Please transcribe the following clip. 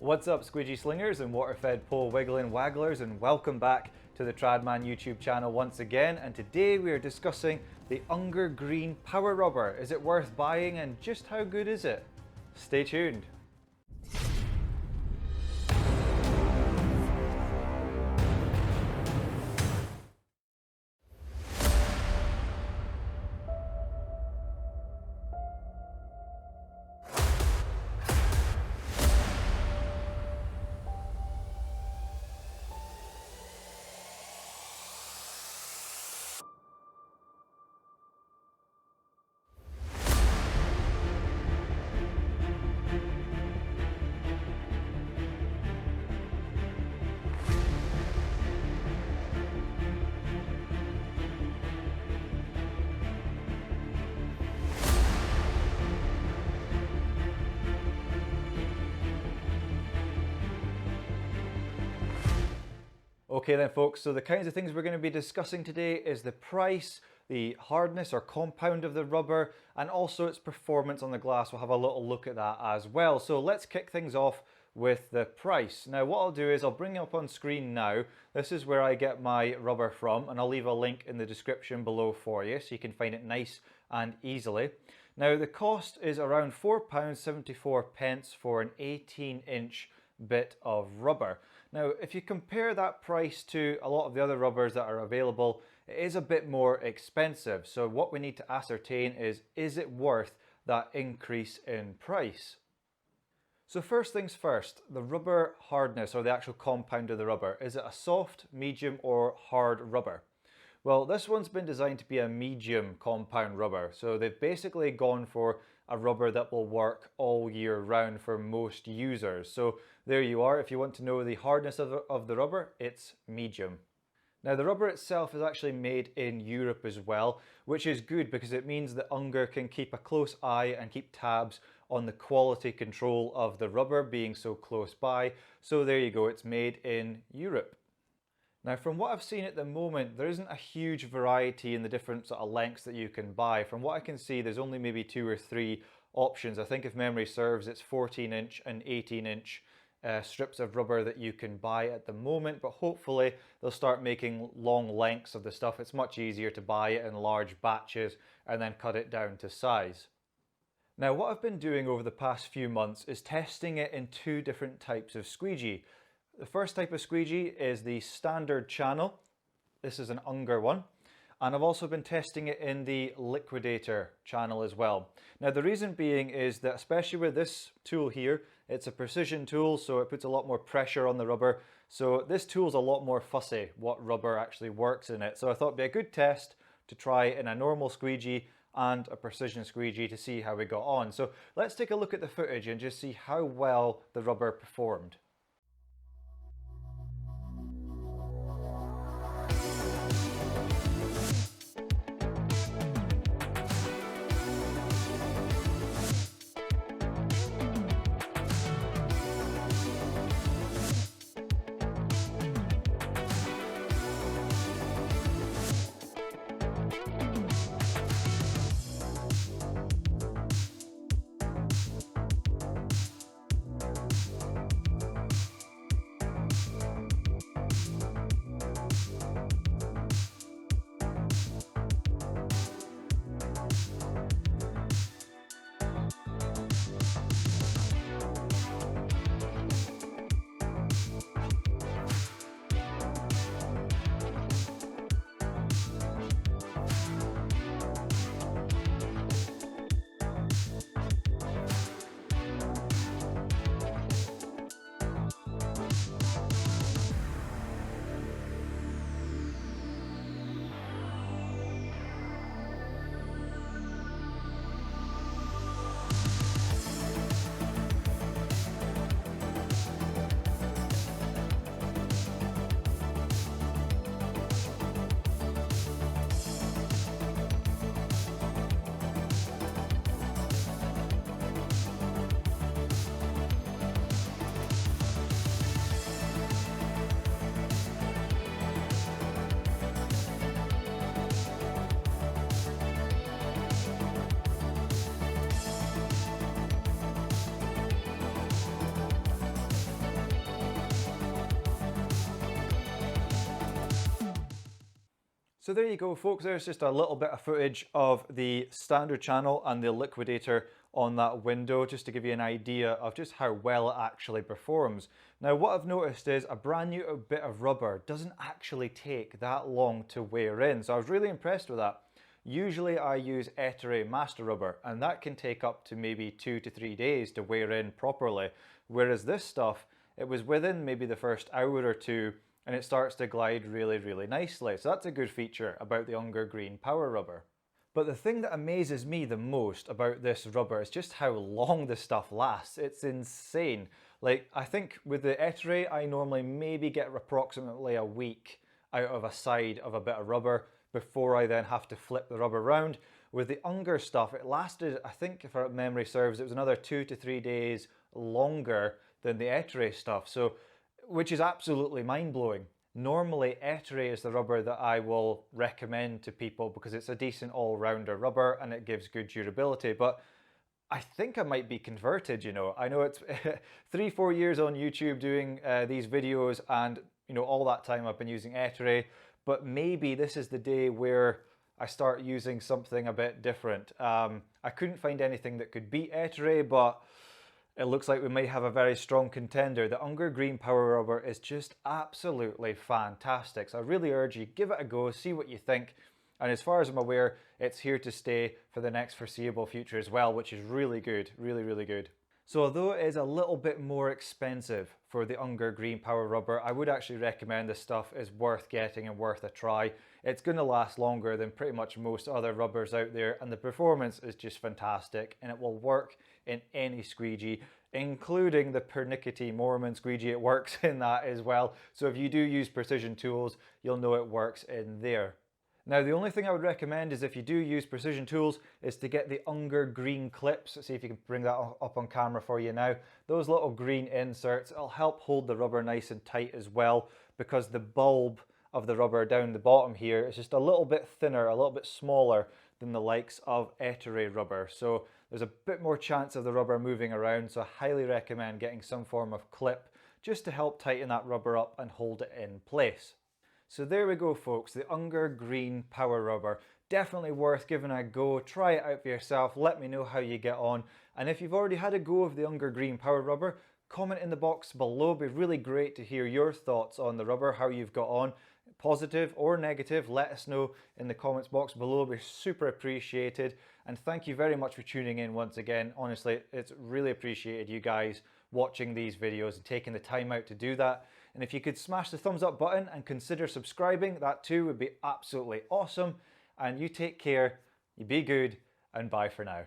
What's up, squeegee slingers and water-fed pole wiggling wagglers, and welcome back to the Tradman YouTube channel once again. And today we are discussing the Unger Green Power Rubber. Is it worth buying, and just how good is it? Stay tuned. Okay then folks, so the kinds of things we're going to be discussing today is the price, the hardness or compound of the rubber, and also its performance on the glass. We'll have a little look at that as well. So let's kick things off with the price. Now what I'll do is I'll bring it up on screen now. This is where I get my rubber from, and I'll leave a link in the description below for you so you can find it nice and easily. Now the cost is around £4.74 for an 18-inch bit of rubber. Now if you compare that price to a lot of the other rubbers that are available, it is a bit more expensive. So what we need to ascertain is it worth that increase in price? So first things first, the rubber hardness, or the actual compound of the rubber. Is it a soft, medium or hard rubber? Well, this one's been designed to be a medium compound rubber. So they've basically gone for a rubber that will work all year round for most users. So there you are. If you want to know the hardness of the rubber, it's medium. Now the rubber itself is actually made in Europe as well, which is good because it means that Unger can keep a close eye and keep tabs on the quality control of the rubber being so close by. So there you go, it's made in Europe. Now from what I've seen at the moment, there isn't a huge variety in the different sort of lengths that you can buy. From what I can see, there's only maybe 2 or 3 options. I think if memory serves, it's 14-inch and 18-inch strips of rubber that you can buy at the moment, but hopefully they'll start making long lengths of the stuff. It's much easier to buy it in large batches and then cut it down to size. Now what I've been doing over the past few months is testing it in 2 different types of squeegee. The first type of squeegee is the standard channel. This is an Unger one. And I've also been testing it in the liquidator channel as well. Now the reason being is that, especially with this tool here, it's a precision tool, so it puts a lot more pressure on the rubber. So this tool's a lot more fussy what rubber actually works in it. So I thought it'd be a good test to try in a normal squeegee and a precision squeegee to see how we got on. So let's take a look at the footage and just see how well the rubber performed. So there you go, folks. There's just a little bit of footage of the standard channel and the liquidator on that window, just to give you an idea of just how well it actually performs. Now, what I've noticed is a brand new bit of rubber doesn't actually take that long to wear in. So I was really impressed with that. Usually I use Ettore Master Rubber, and that can take up to maybe 2 to 3 days to wear in properly. Whereas this stuff, it was within maybe the first hour or two, and it starts to glide really, really nicely. So that's a good feature about the Unger Green Power Rubber. But the thing that amazes me the most about this rubber is just how long this stuff lasts. It's insane. Like, I think with the Ettore, I normally maybe get approximately a week out of a side of a bit of rubber before I then have to flip the rubber around. With the Unger stuff, it lasted, I think if our memory serves, it was another 2 to 3 days longer than the Ettore stuff, so which is absolutely mind-blowing. Normally, Ettore is the rubber that I will recommend to people because it's a decent all-rounder rubber and it gives good durability, but I think I might be converted, you know. I know it's 3-4 years on YouTube doing these videos, and you know, all that time I've been using Ettore, but maybe this is the day where I start using something a bit different. I couldn't find anything that could beat Ettore, but it looks like we might have a very strong contender. The Unger Green Power Rubber is just absolutely fantastic. So I really urge you, give it a go, see what you think. And as far as I'm aware, it's here to stay for the next foreseeable future as well, which is really good, really, really good. So although it is a little bit more expensive for the Unger Green Power Rubber, I would actually recommend this stuff is worth getting and worth a try. It's going to last longer than pretty much most other rubbers out there, and the performance is just fantastic, and it will work in any squeegee, including the pernickety Mormon squeegee. It works in that as well. So if you do use precision tools, you'll know it works in there. Now, the only thing I would recommend is if you do use precision tools is to get the Unger green clips. Let's see if you can bring that up on camera for you now. Those little green inserts, it'll help hold the rubber nice and tight as well, because the bulb of the rubber down the bottom here is just a little bit thinner, a little bit smaller than the likes of Ettore rubber. So there's a bit more chance of the rubber moving around, so I highly recommend getting some form of clip just to help tighten that rubber up and hold it in place. So there we go, folks, the Unger Green Power Rubber. Definitely worth giving a go. Try it out for yourself. Let me know how you get on. And if you've already had a go of the Unger Green Power Rubber, comment in the box below. It'd be really great to hear your thoughts on the rubber, how you've got on. Positive or negative, let us know in the comments box below. It'd be super appreciated. And thank you very much for tuning in once again. Honestly, it's really appreciated you guys watching these videos and taking the time out to do that. And if you could smash the thumbs up button and consider subscribing, that too would be absolutely awesome. And you take care, you be good, and bye for now.